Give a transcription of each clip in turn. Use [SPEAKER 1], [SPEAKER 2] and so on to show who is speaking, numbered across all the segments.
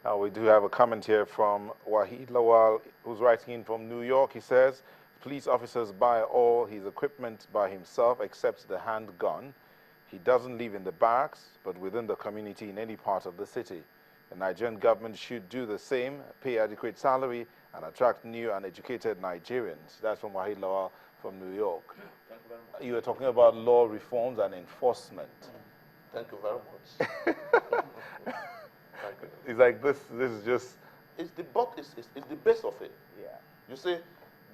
[SPEAKER 1] We do have a comment here from Wahid Lawal, who's writing in from New York. He says, police officers buy all his equipment by himself except the handgun. He doesn't live in the barracks, but within the community in any part of the city. The Nigerian government should do the same, pay adequate salary, and attract new and educated Nigerians. That's from Wahid Lawal from New York.
[SPEAKER 2] Thank you very much.
[SPEAKER 1] You were talking about law reforms and enforcement.
[SPEAKER 2] Thank you very much.
[SPEAKER 1] It's like this is just...
[SPEAKER 2] It's the base of it.
[SPEAKER 1] Yeah.
[SPEAKER 2] You see,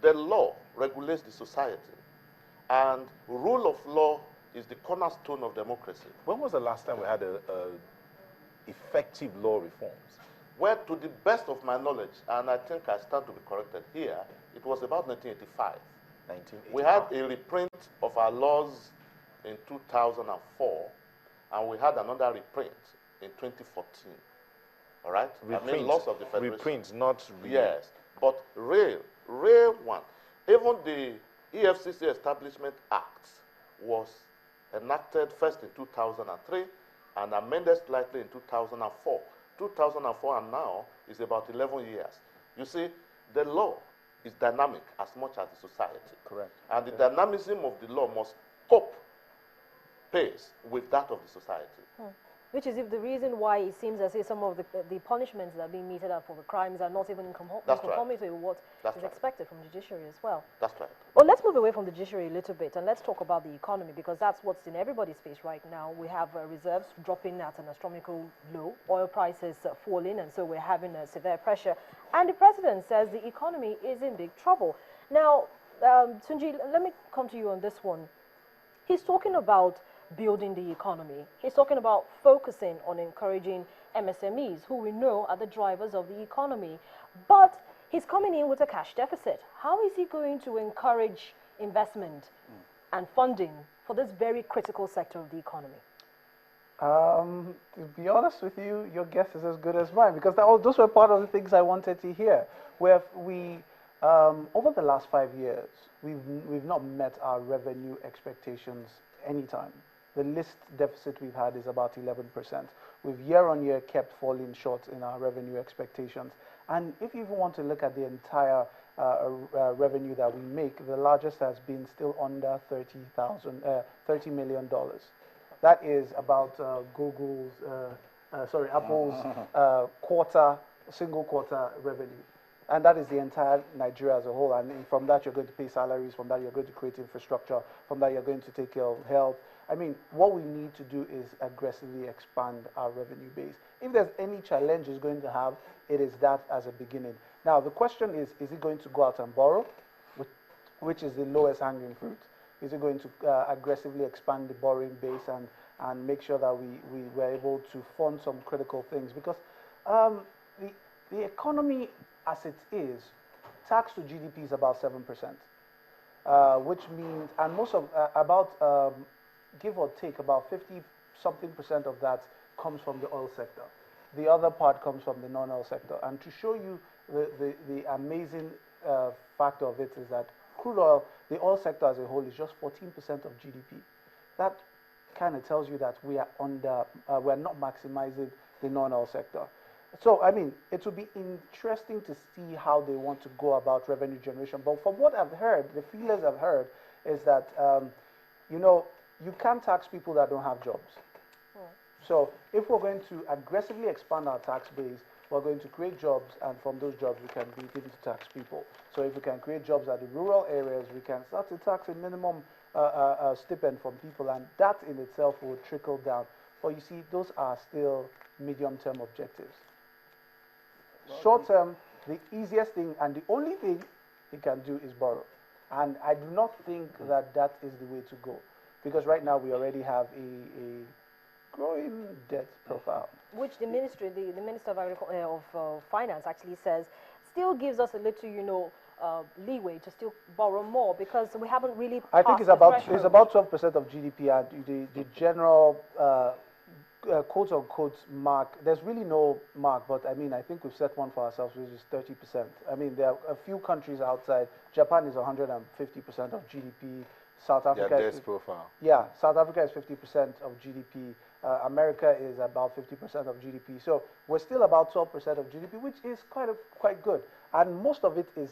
[SPEAKER 2] the law regulates the society, and rule of law is the cornerstone of democracy.
[SPEAKER 1] When was the last time we had effective law reforms?
[SPEAKER 2] Well, to the best of my knowledge, and I think I stand to be corrected here, it was about 1985.
[SPEAKER 1] 1985.
[SPEAKER 2] We had a reprint of our laws in 2004, and we had another reprint in 2014. All right?
[SPEAKER 1] Reprint,
[SPEAKER 2] I mean, laws of the Federation.
[SPEAKER 1] reprint, not
[SPEAKER 2] Yes, but real one. Even the EFCC Establishment Act was enacted first in 2003 and amended slightly in 2004. 2004 and now is about 11 years. You see, the law is dynamic as much as the society.
[SPEAKER 1] Correct.
[SPEAKER 2] And the dynamism of the law must cope pace with that of the society.
[SPEAKER 3] Which is the reason why it seems as if some of the punishments that are being meted out for the crimes are not even in conformity with what is expected from the judiciary as well.
[SPEAKER 2] That's right.
[SPEAKER 3] Well, let's move away from the judiciary a little bit and let's talk about the economy, because that's what's in everybody's face right now. We have reserves dropping at an astronomical low, oil prices falling, and so we're having a severe pressure. And the president says the economy is in big trouble. Now, Tunji, let me come to you on this one. He's talking about building the economy. He's talking about focusing on encouraging MSMEs, who we know are the drivers of the economy. But he's coming in with a cash deficit. How is he going to encourage investment and funding for this very critical sector of the economy?
[SPEAKER 4] To be honest with you, your guess is as good as mine, because those were part of the things I wanted to hear. Where we, over the last 5 years, we've not met our revenue expectations anytime. The list deficit we've had is about 11%. We've year on year kept falling short in our revenue expectations. And if you even want to look at the entire revenue that we make, the largest has been still under $30 million. That is about Apple's single quarter revenue. And that is the entire Nigeria as a whole. And from that, you're going to pay salaries. From that, you're going to create infrastructure. From that, you're going to take care of health. I mean, what we need to do is aggressively expand our revenue base. If there's any challenge it's going to have, it is that as a beginning. Now, the question is it going to go out and borrow, which is the lowest hanging fruit? Is it going to aggressively expand the borrowing base and make sure that we were able to fund some critical things? Because the economy as it is, tax to GDP is about 7%, which means, and most of, give or take, about 50-something% of that comes from the oil sector. The other part comes from the non-oil sector. And to show you the amazing fact of it is that crude oil, the oil sector as a whole, is just 14% of GDP. That kind of tells you that we are we're not maximizing the non-oil sector. So, I mean, it will be interesting to see how they want to go about revenue generation. But from what I've heard, the feelers I've heard is that, you know, you can't tax people that don't have jobs. So if we're going to aggressively expand our tax base, we're going to create jobs, and from those jobs we can begin to tax people. So if we can create jobs at the rural areas, we can start to tax a minimum stipend from people, and that in itself will trickle down. But you see, those are still medium-term objectives. Short-term, the easiest thing and the only thing he can do is borrow. And I do not think that that is the way to go, because right now we already have a growing debt profile.
[SPEAKER 3] Which the ministry, the Minister of Finance actually says still gives us a little, you know, leeway to still borrow more, because we haven't really passed
[SPEAKER 4] I think it's about 12% of GDP, and the general quote-unquote mark, there's really no mark, but I mean, I think we've set one for ourselves, which is 30%. I mean, there are a few countries outside. Japan is 150% of GDP. South Africa
[SPEAKER 1] their debt profile.
[SPEAKER 4] Yeah, South Africa is 50% of GDP. America is about 50% of GDP. So we're still about 12% of GDP, which is quite good. And most of it is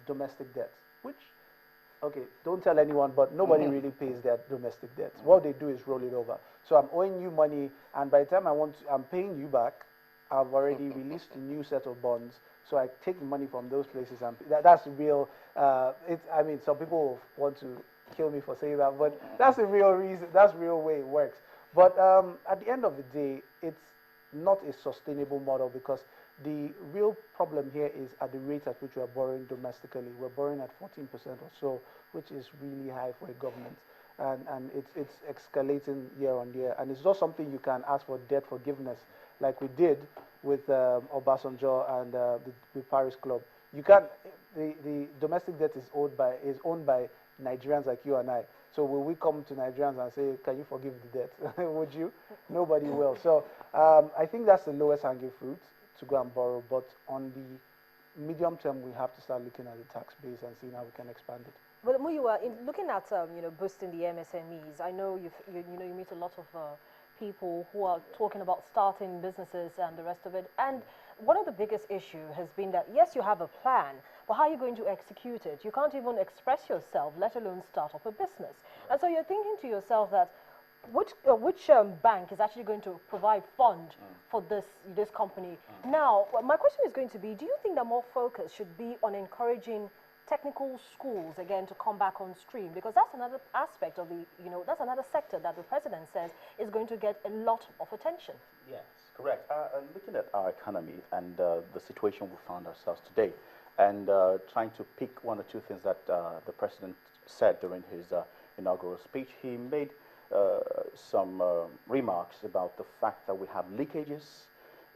[SPEAKER 4] domestic debt, which, okay, don't tell anyone, but nobody really pays their domestic debts. What they do is roll it over. So I'm owing you money, and by the time I'm paying you back, I've already released a new set of bonds. So I take money from those places, and that's real. I mean, some people want to kill me for saying that, but that's the real reason. That's the real way it works. But at the end of the day, it's not a sustainable model, because the real problem here is at the rate at which we are borrowing domestically. We're borrowing at 14% or so, which is really high for a government. And it's escalating year on year. And it's not something you can ask for debt forgiveness like we did with Obasanjo and the Paris Club. You can't. The domestic debt is owned by Nigerians like you and I. So will we come to Nigerians and say, "Can you forgive the debt?" Would you? Nobody will. So I think that's the lowest hanging fruit, to go and borrow. But on the medium term, we have to start looking at the tax base and seeing how we can expand it.
[SPEAKER 3] But Muyiwa, in looking at boosting the MSMEs, I know you meet a lot of people who are talking about starting businesses and the rest of it. And one of the biggest issues has been that, yes, you have a plan, but how are you going to execute it? You can't even express yourself, let alone start up a business. And so you're thinking to yourself that which bank is actually going to provide fund for this company? Now, my question is going to be, do you think that more focus should be on encouraging technical schools again to come back on stream, because that's another aspect of the, that's another sector that the president says is going to get a lot of attention?
[SPEAKER 5] Yes, correct. Looking at our economy and the situation we found ourselves today, and trying to pick one or two things that the president said during his inaugural speech, he made some remarks about the fact that we have leakages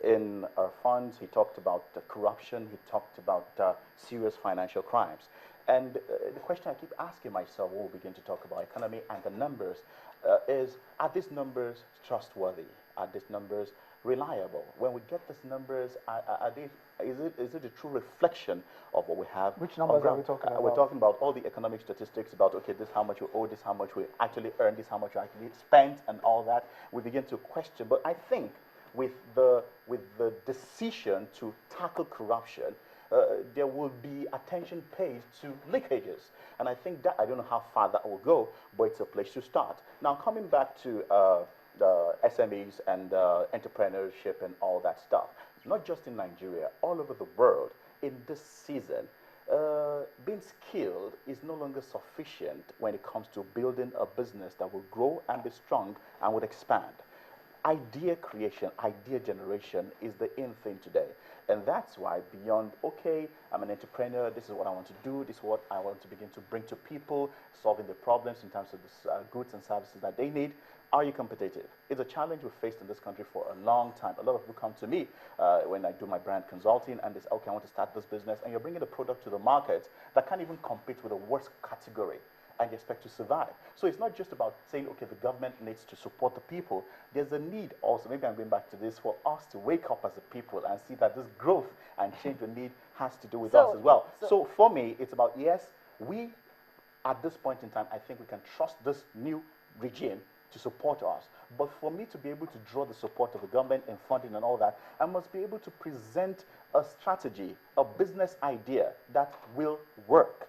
[SPEAKER 5] in our funds. He talked about corruption. He talked about serious financial crimes. And the question I keep asking myself when we begin to talk about economy and the numbers is, are these numbers trustworthy? Are these numbers reliable? When we get these numbers, is it a true reflection of what we have?
[SPEAKER 4] Which numbers are we talking about?
[SPEAKER 5] We're talking about all the economic statistics about, okay, this is how much we owe, this is how much we actually earn, this is how much we actually spent, and all that. We begin to question. But I think with the decision to tackle corruption, there will be attention paid to leakages. And I think that, I don't know how far that will go, but it's a place to start. Now, coming back to the SMEs and entrepreneurship and all that stuff, not just in Nigeria, all over the world, in this season, being skilled is no longer sufficient when it comes to building a business that will grow and be strong and would expand. Idea creation, idea generation is the in thing today. And that's why beyond, okay, I'm an entrepreneur, this is what I want to do, this is what I want to begin to bring to people, solving the problems in terms of the goods and services that they need. Are you competitive? It's a challenge we've faced in this country for a long time. A lot of people come to me when I do my brand consulting and they say, okay, I want to start this business, and you're bringing a product to the market that can't even compete with the worst category, and you expect to survive. So it's not just about saying, okay, the government needs to support the people. There's a need also, maybe I'm going back to this, for us to wake up as a people and see that this growth and change we need has to do with us as well. So for me, it's about, yes, we, at this point in time, I think we can trust this new regime to support us. But for me to be able to draw the support of the government and funding and all that, I must be able to present a strategy, a business idea that will work.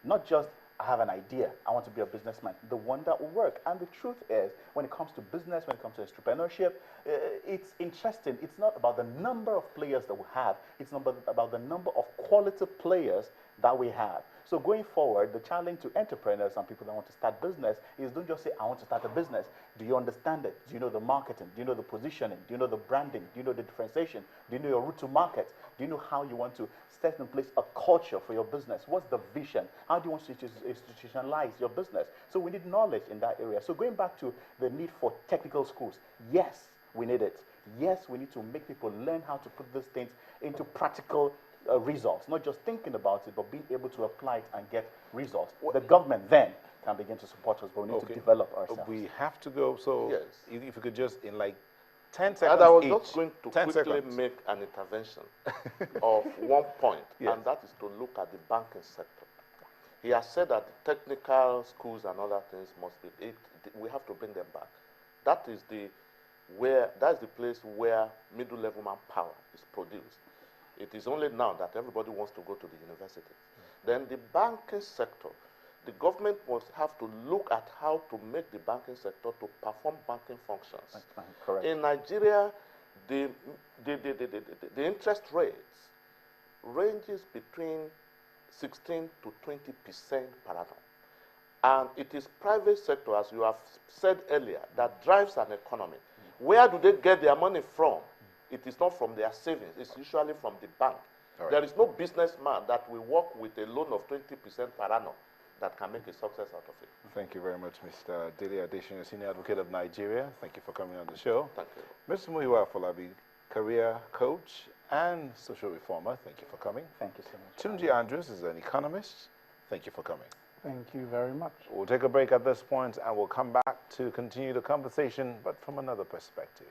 [SPEAKER 5] Not just, I have an idea, I want to be a businessman, the one that will work. And the truth is, when it comes to business, when it comes to entrepreneurship, it's interesting. It's not about the number of players that we have, it's not about the number of quality players that we have. So going forward, the challenge to entrepreneurs and people that want to start business is, don't just say, I want to start a business. Do you understand it? Do you know the marketing? Do you know the positioning? Do you know the branding? Do you know the differentiation? Do you know your route to market? Do you know how you want to set in place a culture for your business? What's the vision? How do you want to institutionalize your business? So we need knowledge in that area. So going back to the need for technical schools, yes, we need it. Yes, we need to make people learn how to put these things into practical results, not just thinking about it, but being able to apply it and get results. The government then can begin to support us, but we need to develop ourselves.
[SPEAKER 1] We have to go, so
[SPEAKER 2] yes.
[SPEAKER 1] If you could just, in like 10 seconds
[SPEAKER 2] And I was
[SPEAKER 1] each,
[SPEAKER 2] just going to quickly
[SPEAKER 1] seconds.
[SPEAKER 2] make an intervention of one point,
[SPEAKER 1] Yes.
[SPEAKER 2] and that is to look at the banking sector. He has said that the technical schools and other things must be, we have to bring them back. That's the place where middle-level manpower is produced. It is only now that everybody wants to go to the university. Then the banking sector, the government must have to look at how to make the banking sector to perform banking functions.
[SPEAKER 5] Correct.
[SPEAKER 2] In Nigeria, the interest rates ranges between 16 to 20% per annum. And it is private sector, as you have said earlier, that drives an economy. Where do they get their money from? It is not from their savings. It's usually from the bank.
[SPEAKER 1] Right.
[SPEAKER 2] There is no businessman that will work with a loan of 20% per annum that can make a success out of it.
[SPEAKER 1] Thank you very much, Mr. Dele Adesina, Senior Advocate of Nigeria. Thank you for coming on the show.
[SPEAKER 2] Thank you.
[SPEAKER 1] Mr. Muyiwa Afolabi, career coach and social reformer. Thank you for coming.
[SPEAKER 5] Thank you so much.
[SPEAKER 1] Tunji Andrews is an economist. Thank you for coming.
[SPEAKER 4] Thank you very much.
[SPEAKER 1] We'll take a break at this point and we'll come back to continue the conversation, but from another perspective.